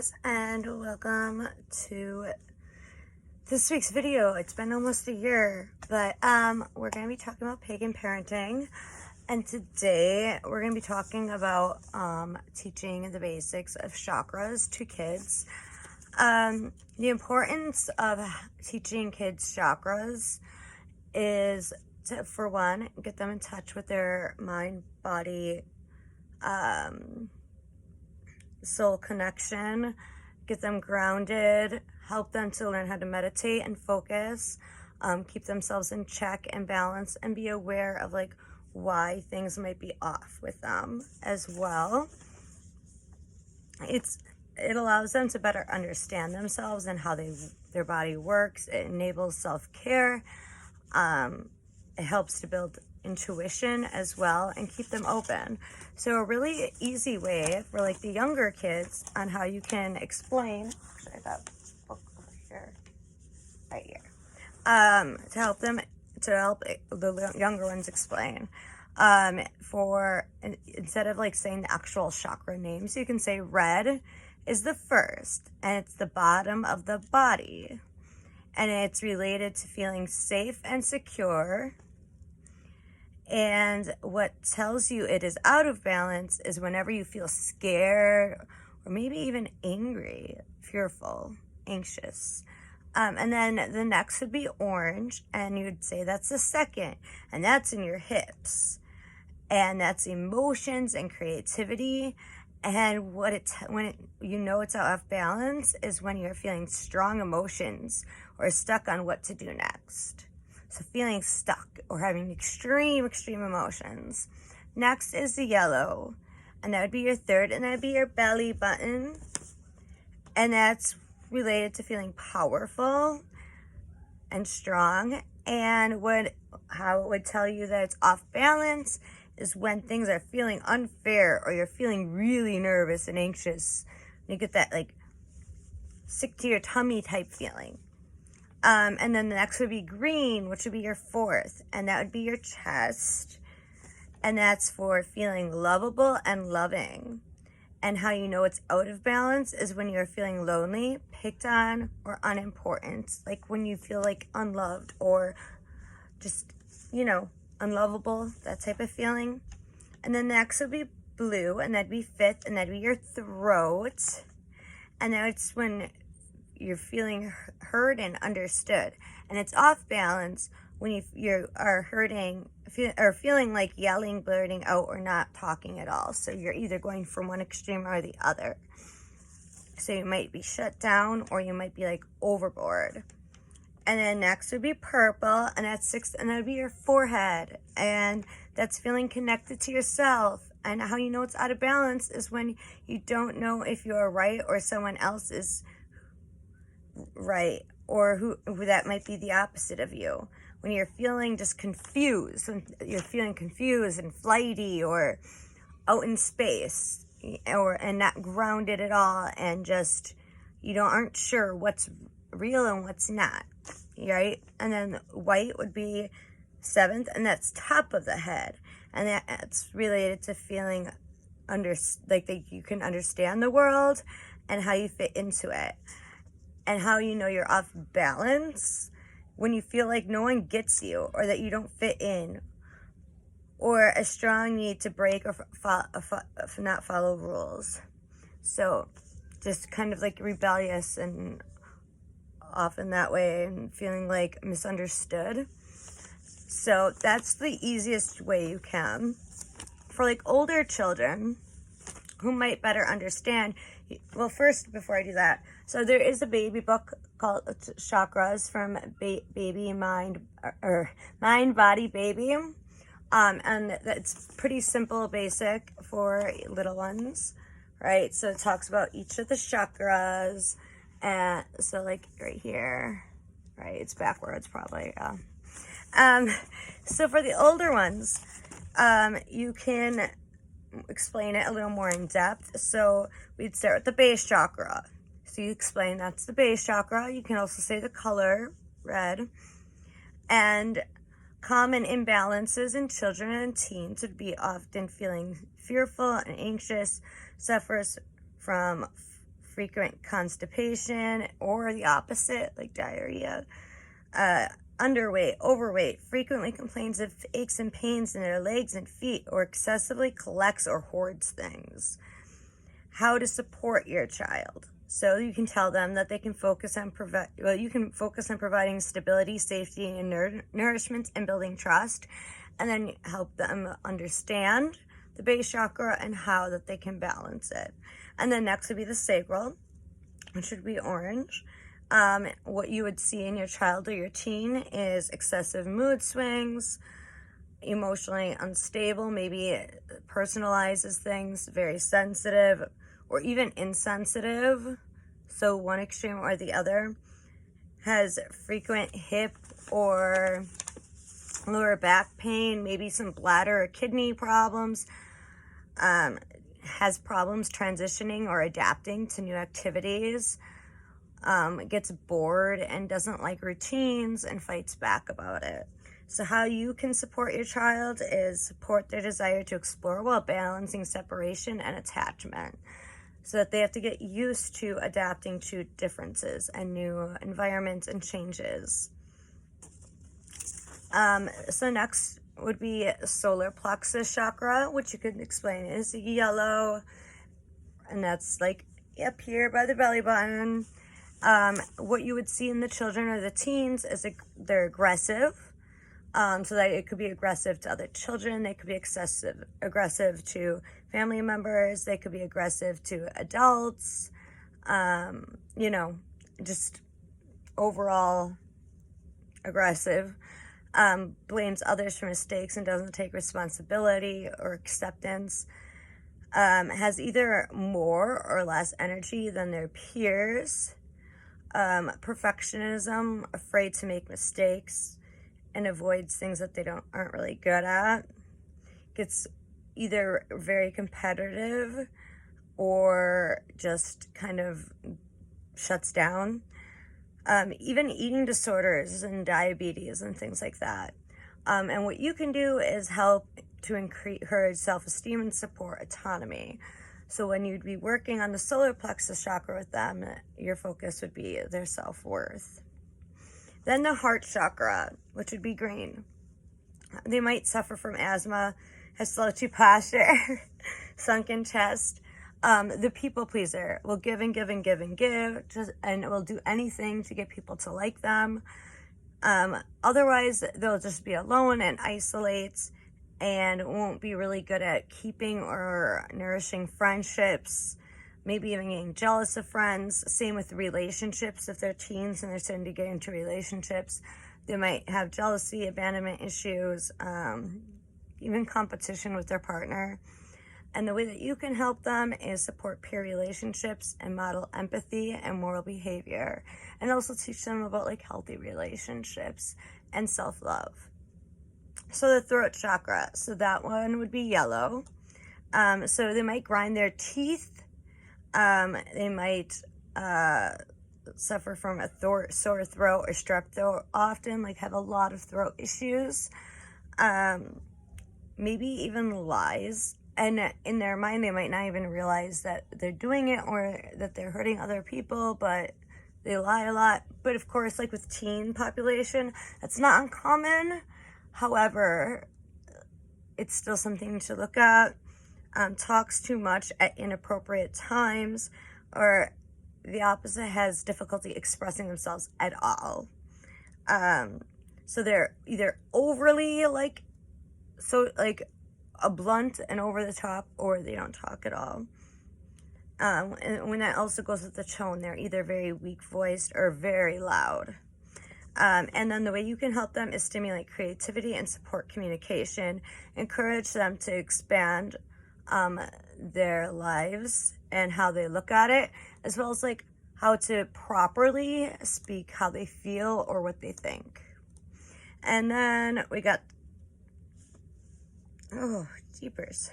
guys, and welcome to this week's video. It's been almost a year, but we're going to be talking about pagan parenting, and today we're going to be talking about teaching the basics of chakras to kids. The importance of teaching kids chakras is to, for one, get them in touch with their mind, body, soul connection, get them grounded, help them to learn how to meditate and focus, keep themselves in check and balance, and be aware of like why things might be off with them as well. It allows them to better understand themselves and how their body works. It enables self-care. It helps to build intuition as well and keep them open. So a really easy way for like the younger kids on how you can explain, actually that book over here, right here, to help the younger ones explain, for instead of like saying the actual chakra names, you can say red is the first and it's the bottom of the body and it's related to feeling safe and secure. And what tells you it is out of balance is whenever you feel scared or maybe even angry, fearful, anxious. And then the next would be orange, and you'd say that's the second, and that's in your hips. And that's emotions and creativity. And when you know it's out of balance is when you're feeling strong emotions or stuck on what to do next. So feeling stuck or having extreme emotions. Next is the yellow, and that would be your third, and that would be your belly button. And that's related to feeling powerful and strong. And how it would tell you that it's off balance is when things are feeling unfair or you're feeling really nervous and anxious. You get that like sick to your tummy type feeling. And then the next would be green, which would be your fourth, and that would be your chest. And that's for feeling lovable and loving. And how you know it's out of balance is when you're feeling lonely, picked on, or unimportant. Like when you feel like unloved or just, unlovable, that type of feeling. And then next would be blue, and that'd be fifth, and that'd be your throat. And that's when you're feeling heard and understood, and it's off balance when you are hurting or feeling like yelling, blurting out, or not talking at all. So you're either going from one extreme or the other. So you might be shut down or you might be like overboard. And then next would be purple, and that's sixth, and that would be your forehead, and that's feeling connected to yourself. And how you know it's out of balance is when you don't know if you're right or someone else is right, or who that might be the opposite of you. When you're feeling just confused, when you're feeling confused and flighty or out in space, and not grounded at all, and just aren't sure what's real and what's not, right? And then white would be seventh, and that's top of the head, and that's related to feeling that you can understand the world and how you fit into it. And how you know you're off balance when you feel like no one gets you, or that you don't fit in, or a strong need to break or not follow rules. So just kind of like rebellious and off in that way and feeling like misunderstood. So that's the easiest way you can. For like older children who might better understand, well, first, before I do that, so there is a baby book called Chakras from Baby Mind, or Mind, Body, Baby. And it's pretty simple, basic for little ones, right? So it talks about each of the chakras. And so like right here, right? It's backwards probably. So for the older ones, you can explain it a little more in depth. So we'd start with the base chakra. So you explain that's the base chakra. You can also say the color, red. And common imbalances in children and teens would be often feeling fearful and anxious, suffers from frequent constipation, or the opposite, like diarrhea. Underweight, overweight, frequently complains of aches and pains in their legs and feet, or excessively collects or hoards things. How to support your child. So you can tell them that they can focus on providing stability, safety, and nourishment, and building trust, and then help them understand the base chakra and how that they can balance it. And then next would be the sacral, which would be orange. What you would see in your child or your teen is excessive mood swings, emotionally unstable, maybe it personalizes things, very sensitive, or even insensitive, so one extreme or the other, has frequent hip or lower back pain, maybe some bladder or kidney problems, has problems transitioning or adapting to new activities, gets bored and doesn't like routines and fights back about it. So how you can support your child is support their desire to explore while balancing separation and attachment, so that they have to get used to adapting to differences and new environments and changes. So next would be solar plexus chakra, which you could explain is yellow, and that's like up here by the belly button. What you would see in the children or the teens is they're aggressive, so that it could be aggressive to other children, they could be aggressive to family members, they could be aggressive to adults, just overall aggressive, blames others for mistakes and doesn't take responsibility or acceptance, has either more or less energy than their peers, perfectionism, afraid to make mistakes, and avoids things that they aren't really good at, gets either very competitive or just kind of shuts down, even eating disorders and diabetes and things like that. And what you can do is help to encourage self-esteem and support autonomy. So when you'd be working on the solar plexus chakra with them, your focus would be their self-worth. Then the heart chakra, which would be green. They might suffer from asthma, have slouchy posture, sunken chest. The people pleaser will give and give and give and give, and will do anything to get people to like them. Otherwise, they'll just be alone and isolate, and won't be really good at keeping or nourishing friendships, maybe even getting jealous of friends. Same with relationships. If they're teens and they're starting to get into relationships, they might have jealousy, abandonment issues, even competition with their partner. And the way that you can help them is support peer relationships and model empathy and moral behavior, and also teach them about like healthy relationships and self-love. So the throat chakra, so that one would be yellow. So they might grind their teeth. They might suffer from a sore throat or strep throat often, like have a lot of throat issues. Maybe even lies. And in their mind, they might not even realize that they're doing it or that they're hurting other people, but they lie a lot. But of course, like with teen population, that's not uncommon. However, it's still something to look at. Talks too much at inappropriate times, or the opposite, has difficulty expressing themselves at all. So they're either overly a blunt and over the top, or they don't talk at all. And when that also goes with the tone, they're either very weak voiced or very loud. And then the way you can help them is stimulate creativity and support communication, encourage them to expand their lives and how they look at it, as well as like how to properly speak how they feel or what they think. And then we got, oh, jeepers.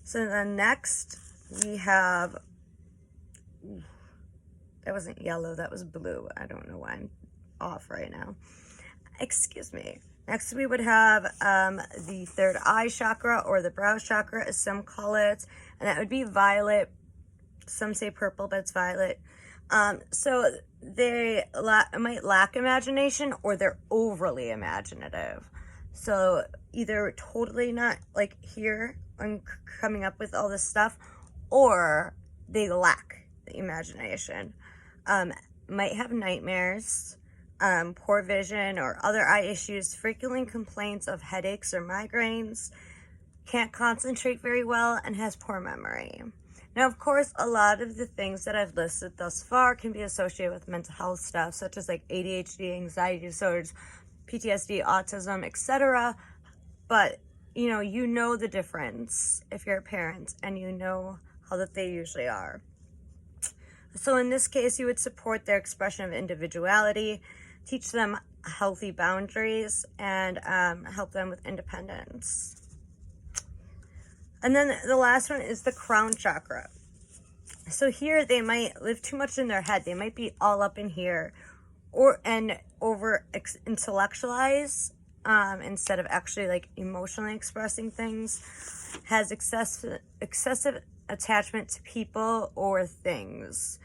So then next we have, that wasn't yellow, that was blue. I don't know why I'm off right now. Excuse me. Next we would have the third eye chakra, or the brow chakra as some call it, and that would be violet. Some say purple, but it's violet. So they might lack imagination, or they're overly imaginative. So either totally not like here and coming up with all this stuff, or they lack the imagination. Might have nightmares, poor vision or other eye issues, frequent complaints of headaches or migraines, can't concentrate very well, and has poor memory. Now, of course, a lot of the things that I've listed thus far can be associated with mental health stuff, such as like ADHD, anxiety disorders, PTSD, autism, etc. But, you know the difference if you're a parent, and you know how that they usually are. So in this case, you would support their expression of individuality, teach them healthy boundaries, and help them with independence. And then the last one is the crown chakra. So here they might live too much in their head. They might be all up in here, and over intellectualize instead of actually like emotionally expressing things. Has excessive attachment to people or things.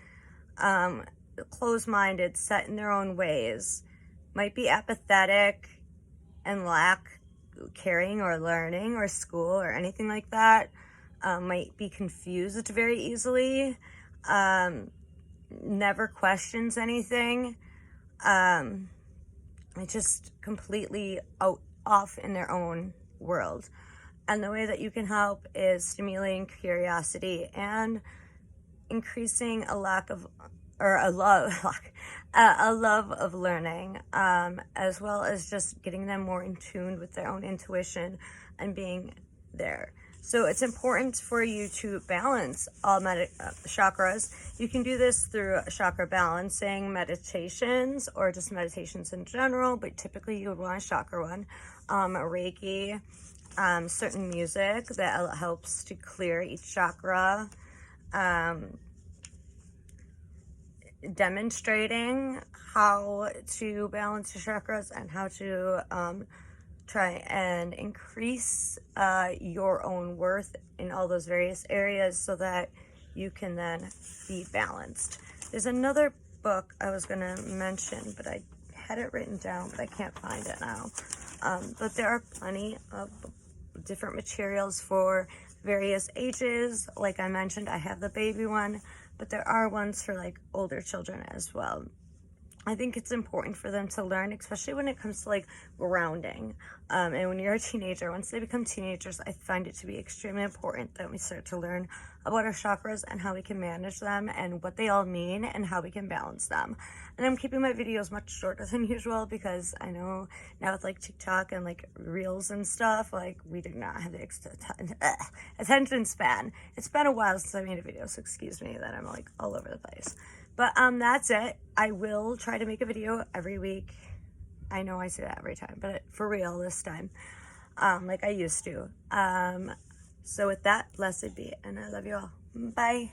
Closed-minded, set in their own ways. Might be apathetic and lack caring or learning or school or anything like that. Might be confused very easily. Never questions anything. Just completely off in their own world. And the way that you can help is stimulating curiosity and increasing a love of learning, as well as just getting them more in tune with their own intuition and being there. So it's important for you to balance all chakras. You can do this through chakra balancing meditations or just meditations in general, but typically you would want a chakra one, Reiki, certain music that helps to clear each chakra, demonstrating how to balance your chakras and how to try and increase your own worth in all those various areas so that you can then be balanced. There's another book I was going to mention, but I had it written down, but I can't find it now. But there are plenty of different materials for various ages. Like I mentioned, I have the baby one, but there are ones for like older children as well. I think it's important for them to learn, especially when it comes to like grounding. And when you're a teenager, once they become teenagers, I find it to be extremely important that we start to learn about our chakras and how we can manage them and what they all mean and how we can balance them. And I'm keeping my videos much shorter than usual because I know now with like TikTok and like Reels and stuff, like we do not have the attention span. It's been a while since I made a video, so excuse me that I'm like all over the place. But that's it. I will try to make a video every week. I know I say that every time, but for real this time, like I used to. So with that, blessed be, and I love you all. Bye.